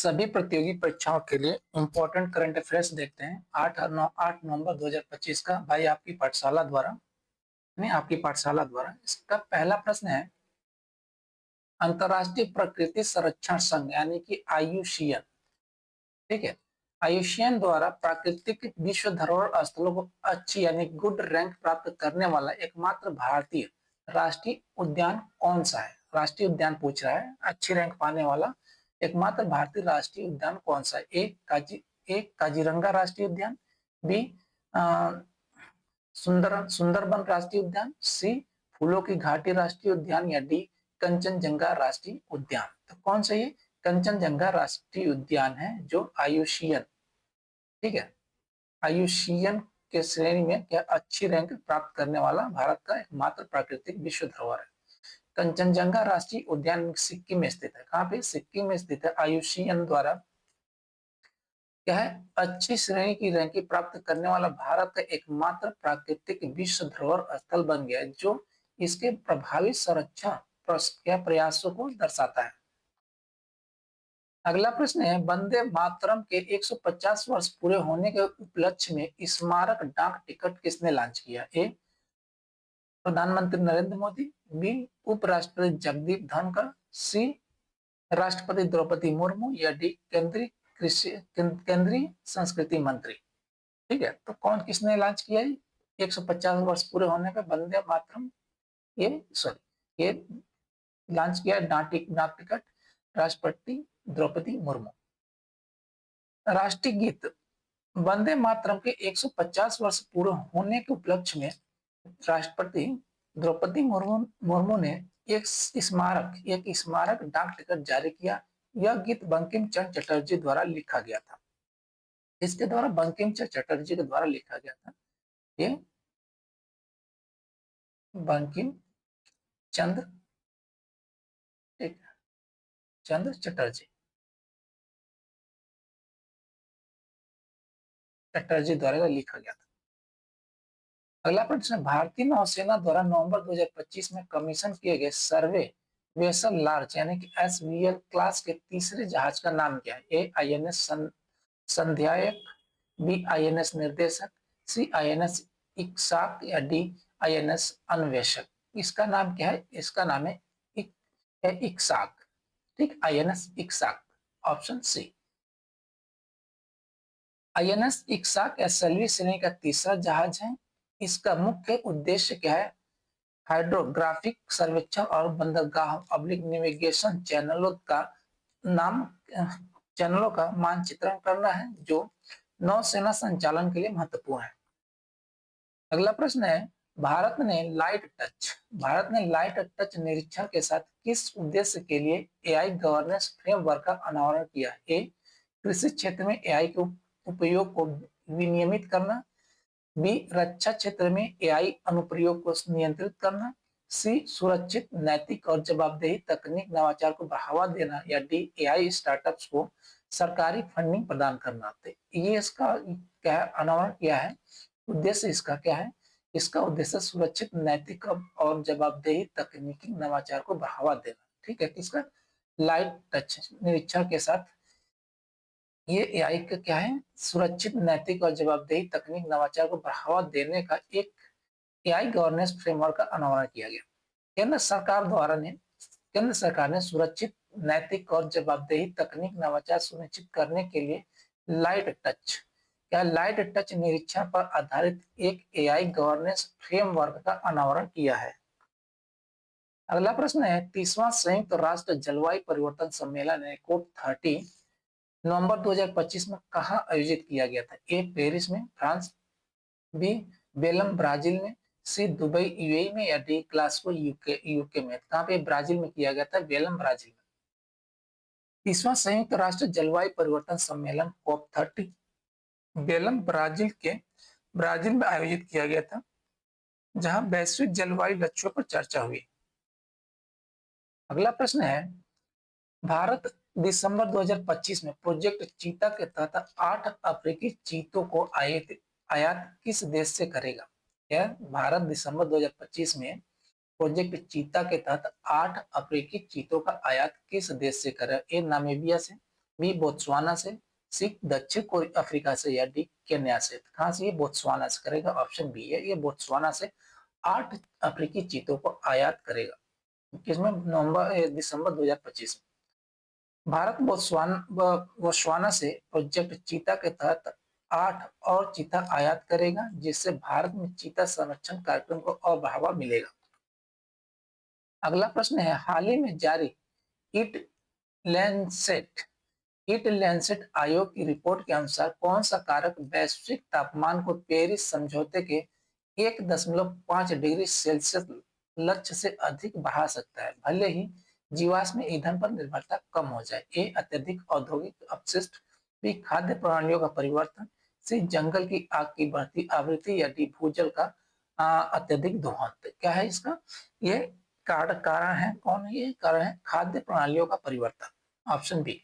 सभी प्रतियोगी परीक्षाओं के लिए इम्पोर्टेंट करंट अफेयर्स देखते हैं। 8 नवंबर 2025 का भाई आपकी पाठशाला द्वारा इसका पहला प्रश्न है। अंतर्राष्ट्रीय प्रकृति संरक्षण संघ यानी कि आयुषीएन, ठीक है, आयुषीएन द्वारा प्राकृतिक विश्व धरोहर स्थलों को अच्छी यानी गुड रैंक प्राप्त करने वाला एकमात्र भारतीय राष्ट्रीय उद्यान कौन सा है? राष्ट्रीय उद्यान पूछ रहा है, अच्छी रैंक पाने वाला एकमात्र भारतीय राष्ट्रीय उद्यान कौन सा है? ए काजीरंगा राष्ट्रीय उद्यान, बी सुंदरबन राष्ट्रीय उद्यान, सी फूलों की घाटी राष्ट्रीय उद्यान या डी कंचनजंगा राष्ट्रीय उद्यान। तो कौन सा ये कंचनजंगा राष्ट्रीय उद्यान है जो आयुषीएन, ठीक है, आयुषीएन के श्रेणी में क्या अच्छी रैंक प्राप्त करने वाला भारत का एकमात्र प्राकृतिक विश्व धरोहर है। कंचनजंगा राष्ट्रीय उद्यान सिक्किम में स्थित है। कहाँ पे? सिक्किम में स्थित है। आयुषीएन द्वारा क्या है? अच्छी श्रेणी की रैंकिंग प्राप्त करने वाला भारत का एकमात्र प्राकृतिक विश्व धरोहर स्थल बन गया है, जो इसके प्रभावी संरक्षण प्रयासों को दर्शाता है। अगला प्रश्न है, वंदे मातरम के 150 वर्ष पूरे होने के उपलक्ष्य में स्मारक डाक टिकट किसने लॉन्च किया? ए प्रधानमंत्री नरेंद्र मोदी, बी उपराष्ट्रपति जगदीप धनखड़, सी राष्ट्रपति द्रौपदी मुर्मू या डी केंद्रीय संस्कृति मंत्री। ठीक है, तो कौन किसने लॉन्च किया है? 150 वर्ष पूरे होने पे वंदे मातरम ये लॉन्च किया डाक टिकट राष्ट्रपति द्रौपदी मुर्मू। राष्ट्रीय गीत वंदे मातरम के 150 वर्ष पूरे होने के उपलक्ष्य में राष्ट्रपति द्रौपदी मुर्मू ने एक स्मारक डाक टिकट जारी किया। यह गीत बंकिम चंद्र चटर्जी द्वारा लिखा गया था। इसके द्वारा बंकिम चंद्र चटर्जी के द्वारा लिखा गया था। ये बंकिम चंद्र चटर्जी द्वारा लिखा गया था। अगला प्रश्न, भारतीय नौसेना द्वारा नवंबर 2025 में कमीशन किए गए सर्वे वेसल लार्ज यानी कि एसवीएल क्लास के तीसरे जहाज का नाम क्या है? ए आईएनएस संध्यायक, बी आईएनएस निर्देशक, सी आईएनएस इक्साक या डी आईएनएस अन्वेषक। इसका नाम क्या है? इसका नाम है इक्साक, ठीक, INS Ikshak, option C. INS Ikshak SLV श्रेणी का तीसरा जहाज है। इसका मुख्य उद्देश्य क्या है? हाइड्रोग्राफिक सर्वेक्षण और बंदरगाह नेविगेशन चैनलों का मानचित्रण करना है, जो नौसेना संचालन के लिए महत्वपूर्ण है। अगला प्रश्न है, भारत ने लाइट टच निरीक्षण के साथ किस उद्देश्य के लिए एआई गवर्नेंस फ्रेमवर्क का अनावरण किया? ए कृषि क्षेत्र में एआई के उपयोग को विनियमित करना, बी रक्षा क्षेत्र में एआई अनुप्रयोग को नियंत्रित करना, सी सुरक्षित नैतिक और जवाबदेही तकनीक नवाचार को बढ़ावा देना या डी एआई स्टार्टअप्स को सरकारी फंडिंग प्रदान करना। तो ये इसका क्या है? अनावरण किया है। उद्देश्य इसका क्या है? इसका उद्देश्य सुरक्षित नैतिक और जवाबदेही तकनीकी नवाचार को बढ़ावा देना। ठीक है, किसका? लाइट टच निरीक्षण के साथ ये एआई का क्या है? सुरक्षित नैतिक और जवाबदेही तकनीक नवाचार को बढ़ावा देने का एक एआई गवर्नेंस फ्रेमवर्क का अनावरण किया गया। केंद्र सरकार ने सुरक्षित नैतिक और जवाबदेही तकनीक नवाचार सुनिश्चित करने के लिए लाइट टच निरीक्षण पर आधारित एक एआई गवर्नेंस फ्रेमवर्क का अनावरण किया है। अगला प्रश्न है, 30वां संयुक्त राष्ट्र जलवायु परिवर्तन सम्मेलन COP30 नवंबर 2025 में कहां आयोजित किया गया था? ए पेरिस में फ्रांस, बी बेलम ब्राजील में, सी दुबई यूएई में या डी ग्लासगो यूके में। कहां पे? ब्राजील में किया गया था, बेलम ब्राजील में। 30वां संयुक्त राष्ट्र जलवायु परिवर्तन सम्मेलन COP30 बेलम ब्राजील में आयोजित किया गया था, जहां वैश्विक जलवायु लक्ष्यों पर चर्चा हुई। अगला प्रश्न है, भारत दिसंबर 2025 में प्रोजेक्ट चीता के तहत 8 अफ्रीकी चीतों को आयात किस देश से करेगा? यह भारत दिसंबर 2025 में प्रोजेक्ट चीता के तहत 8 अफ्रीकी चीतों का आयात किस देश से करेगा? ए नामीबिया से, बी बोत्सवाना से, सी दक्षिण अफ्रीका से या डी केन्या से। कहां से? ये बोत्सवाना से करेगा, ऑप्शन बी है, ये बोत्सवाना से 8 अफ्रीकी चीतों को आयात करेगा। किसमें? दिसंबर 2025 में। भारत बोत्सवाना से प्रोजेक्ट चीता के तहत 8 और चीता आयात करेगा, जिससे भारत में चीता संरक्षण कार्यक्रम को और बढ़ावा मिलेगा। अगला प्रश्न है, हाल ही में जारी इट लैंसेट इट लैंसेट आयोग की रिपोर्ट के अनुसार कौन सा कारक वैश्विक तापमान को पेरिस समझौते के 1.5 डिग्री सेल्सियस लक्ष्य से अधिक बढ़ा सकता है, भले ही जीवाश्म ईंधन पर निर्भरता कम हो जाए? ए अत्यधिक औद्योगिक अपशिष्ट, बी खाद्य प्रणालियों का परिवर्तन, सी जंगल की आग की बढ़ती आवृत्ति या डी भूजल का अत्यधिक दोहन। क्या है इसका? ये कारण है, कौन है ये? कारण है खाद्य प्रणालियों का परिवर्तन, ऑप्शन बी।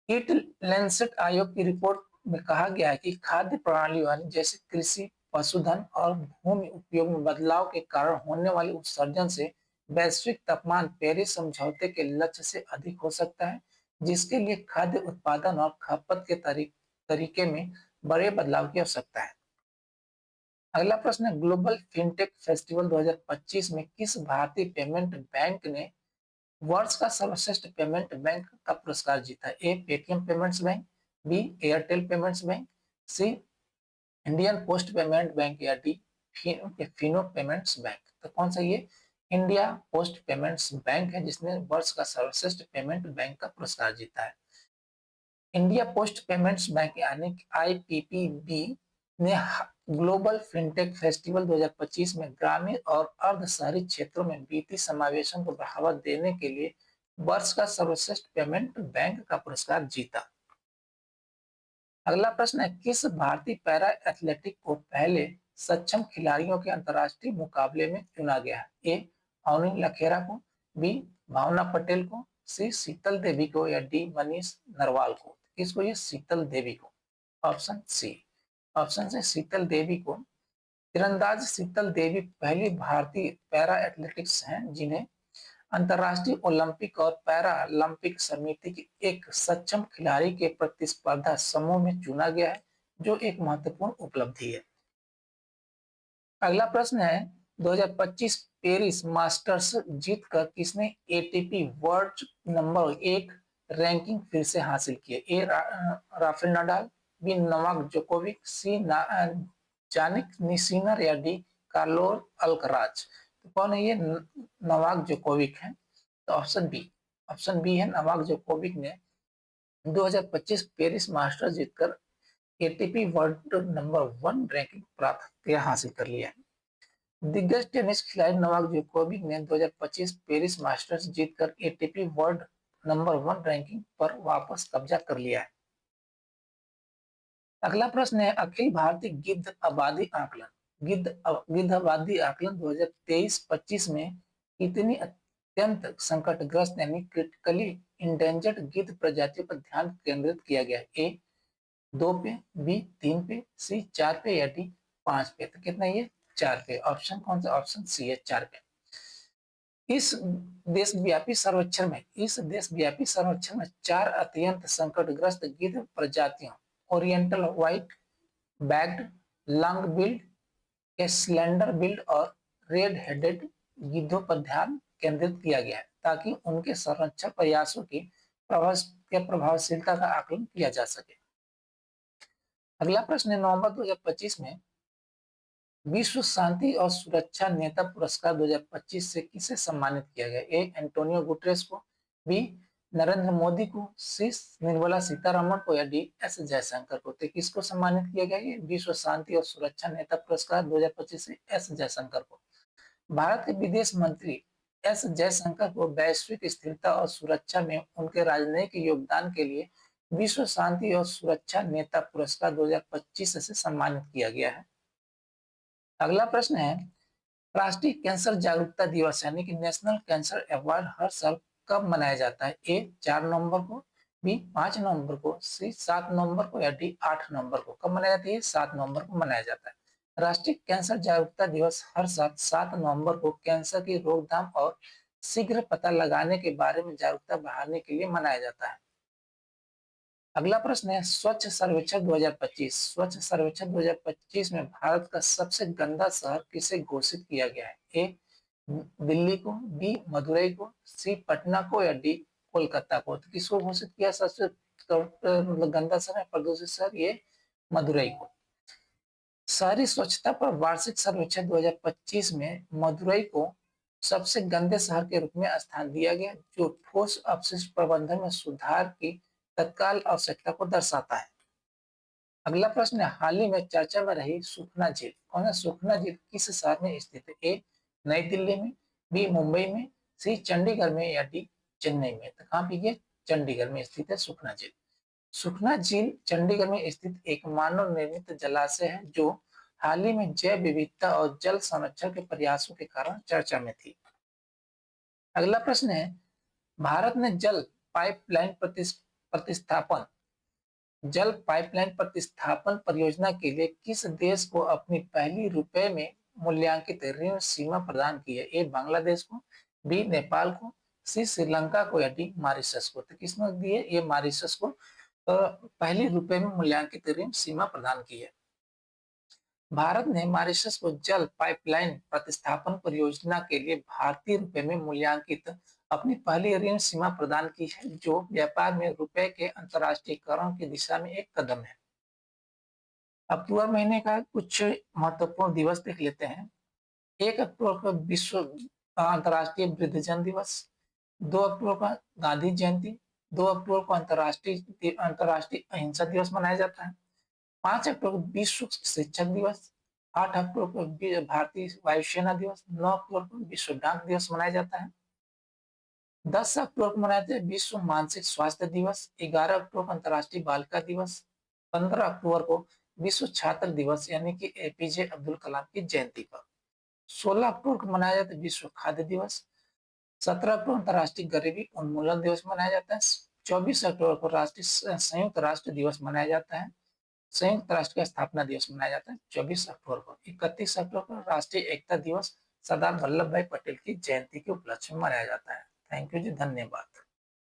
ईट लैंसेट आयोग की रिपोर्ट में कहा गया है कि खाद्य प्रणालियों जैसे कृषि, पशुधन और भूमि उपयोग में बदलाव के कारण होने वाले उत्सर्जन से वैश्विक तापमान पेरिस समझौते के लक्ष्य से अधिक हो सकता है, जिसके लिए खाद्य उत्पादन और खपत के तरीके में बड़े बदलाव की आवश्यकता है। अगला प्रश्न है, ग्लोबल फिनटेक फेस्टिवल 2025 में किस भारतीय पेमेंट बैंक ने वर्ष का सर्वश्रेष्ठ पेमेंट बैंक का पुरस्कार जीता? A Paytm payments bank, B Airtel payments bank, C Indian post payment bank या डी फिनो पेमेंट्स बैंक। तो कौन सा? ये इंडिया पोस्ट पेमेंट्स बैंक है जिसने वर्ष का सर्वश्रेष्ठ पेमेंट बैंक का पुरस्कार जीता है। इंडिया पोस्ट पेमेंट्स बैंक यानी आईपीपीबी ने ग्लोबल फिनटेक फेस्टिवल 2025 में ग्रामीण और अर्ध शहरी क्षेत्रों में वित्तीय समावेशन को बढ़ावा देने के लिए वर्ष का सर्वश्रेष्ठ पेमेंट बैंक का पुरस्कार जीता। अगला प्रश्न है, किस भारतीय पैरा एथलेटिक को पहले सक्षम खिलाड़ियों के अंतर्राष्ट्रीय मुकाबले में चुना गया है? ए अवनी लखेरा को, बी भावना पटेल को, सी शीतल देवी को या डी मनीष नरवाल को। किसको? ये शीतल देवी को, ऑप्शन सी। ऑप्शन से शीतल देवी को। तीरंदाज शीतल देवी पहली भारतीय पैरा एथलेटिक्स हैं जिन्हें अंतर्राष्ट्रीय ओलंपिक और पैरा ओलंपिक समिति के एक सक्षम खिलाड़ी के प्रतिस्पर्धा समूह में चुना गया है, जो एक महत्वपूर्ण उपलब्धि है। अगला प्रश्न है, 2025 पेरिस मास्टर्स जीतकर किसने एटीपी वर्ल्ड नंबर 1 रैंकिंग फिर से हासिल की है? A Rafael Nadal, B Novak Djokovic, C Jannik Sinner या डी कार्लोस अल्कराज। तो कौन है ये? नोवाक जोकोविक है, तो ऑप्शन बी। ऑप्शन बी है, नोवाक जोकोविक ने 2025 पेरिस मास्टर्स जीतकर एटीपी वर्ल्ड नंबर 1 रैंकिंग प्राप्त हासिल कर लिया है। दिग्गज टेनिस खिलाड़ी नोवाक जोकोविक ने 2025 पेरिस मास्टर्स जीतकर एटीपी वर्ल्ड नंबर 1 रैंकिंग पर वापस कब्जा कर लिया है। अगला प्रश्न है, अखिल भारतीय गिद्ध आबादी आकलन गिद्ध आबादी आकलन 2023-25 में कितनी अत्यंत संकटग्रस्त यानी क्रिटिकली इंडेंजर्ड गिद्ध प्रजातियों पर ध्यान केंद्रित किया गया? ए 2 पे, बी 3 पे, सी 4 पे या डी 5 पे। तो कितना? ये 4 पे। ऑप्शन कौन सा? ऑप्शन सी है, 4 पे। इस देशव्यापी सर्वेक्षण में 4 अत्यंत संकटग्रस्त गिद्ध प्रजातियों oriental white backed, long build, slender billed और रेड हेडेड गिद्धों पर ध्यान केंद्रित किया गया है, ताकि उनके संरक्षण प्रयासों की प्रभावशीलता का आकलन किया जा सके। अगला प्रश्न है, नवंबर 2025 में विश्व शांति और सुरक्षा नेता पुरस्कार 2025 से किसे सम्मानित किया गया? ए एंटोनियो गुटेरेस को, बी नरेंद्र मोदी को, सी निर्मला सीतारमण को या डी एस जयशंकर को। तो किसको सम्मानित किया गया? ये विश्व शांति और सुरक्षा नेता पुरस्कार 2025 से एस जयशंकर को। भारत के विदेश मंत्री एस जयशंकर को वैश्विक स्थिरता और सुरक्षा में उनके राजनयिक योगदान के लिए विश्व शांति और सुरक्षा नेता पुरस्कार 2025 से सम्मानित किया गया है। अगला प्रश्न है, राष्ट्रीय कैंसर जागरूकता दिवस यानी कि नेशनल कैंसर अवार्ड हर साल कब मनाया जाता है? ए 4 नवंबर को, बी 5 नवंबर को, सी 7 नवंबर को या डी 8 नवंबर को। कब मनाया जाता है? 7 नवंबर को मनाया जाता है। राष्ट्रीय कैंसर जागरूकता दिवस हर साल 7 नवंबर को कैंसर की रोकथाम और शीघ्र पता लगाने के बारे में जागरूकता बढ़ाने के लिए मनाया जाता है। अगला प्रश्न है स्वच्छ सर्वेक्षण 2025। स्वच्छ सर्वेक्षण 2025 में भारत का सबसे गंदा शहर किसे घोषित किया गया है? ए दिल्ली को, बी मदुरई को, सी पटना को या डी कोलकाता को? तो किसको घोषित किया सबसे मतलब गंदा शहर है, प्रदूषित शहर? ये मदुरई को। शहरी स्वच्छता पर वार्षिक सर्वेक्षण 2025 में मदुरई को सबसे गंदे शहर के रूप में स्थान दिया गया, जो ठोस अपशिष्ट प्रबंधन में सुधार की तत्काल आवश्यकता को दर्शाता है। अगला प्रश्न है हाल ही में चर्चा में रही सुखना झील कौन है? सुखना झील किस शहर में स्थित है? ए नई दिल्ली में, बी मुंबई में, सी चंडीगढ़ में या डी चेन्नई में? तो कहाँ पे ये चंडीगढ़ में स्थित है सुखना झील। सुखना झील चंडीगढ़ में स्थित एक मानव निर्मित जलाशय है जो हाल ही में जैव विविधता और जल संरक्षण के प्रयासों के कारण चर्चा में थी। अगला प्रश्न है भारत ने पाइपलाइन प्रतिस्थापन जल पाइपलाइन प्रतिस्थापन परियोजना के लिए किस देश को अपनी पहली रुपए में मूल्यांकित ऋण सीमा प्रदान की है? ए बांग्लादेश को, बी नेपाल को, सी श्रीलंका को या डी मॉरिशस को? तो किसने दी है? ये मॉरिशस को पहली रुपए में मूल्यांकित ऋण सीमा प्रदान की है। भारत ने मॉरिशस को जल पाइपलाइन प्रतिस्थापन परियोजना के लिए भारतीय रुपए में मूल्यांकित अपनी पहली ऋण सीमा प्रदान की है, जो व्यापार में रुपए के अंतर्राष्ट्रीयकरण की दिशा में एक कदम है। अक्टूबर महीने का कुछ महत्वपूर्ण दिवस देख लेते हैं। 1 अक्टूबर को विश्व अंतर्राष्ट्रीय वृद्धजन दिवस, 2 अक्टूबर को गांधी जयंती, 2 अक्टूबर को अंतर्राष्ट्रीय अहिंसा दिवस मनाया जाता है, 5 अक्टूबर को विश्व शिक्षक दिवस, 8 अक्टूबर को भारतीय वायुसेना दिवस, 9 अक्टूबर को विश्व डाक दिवस मनाया जाता है, 10 अक्टूबर को मनाया जाता है विश्व मानसिक स्वास्थ्य दिवस, 11 अक्टूबर को अंतर्राष्ट्रीय बालिका दिवस, 15 अक्टूबर को विश्व छात्र दिवस यानी कि एपीजे अब्दुल कलाम की जयंती पर, 16 अक्टूबर को मनाया जाता है विश्व खाद्य दिवस, 17 अक्टूबर अंतर्राष्ट्रीय गरीबी उन्मूलन दिवस मनाया जाता है, 24 अक्टूबर को राष्ट्रीय संयुक्त राष्ट्र दिवस मनाया जाता है, संयुक्त राष्ट्र का स्थापना दिवस मनाया जाता है 24 अक्टूबर को। 31 अक्टूबर को राष्ट्रीय एकता दिवस सरदार वल्लभ भाई पटेल की जयंती के उपलक्ष्य में मनाया जाता है। थैंक यू जी, धन्यवाद।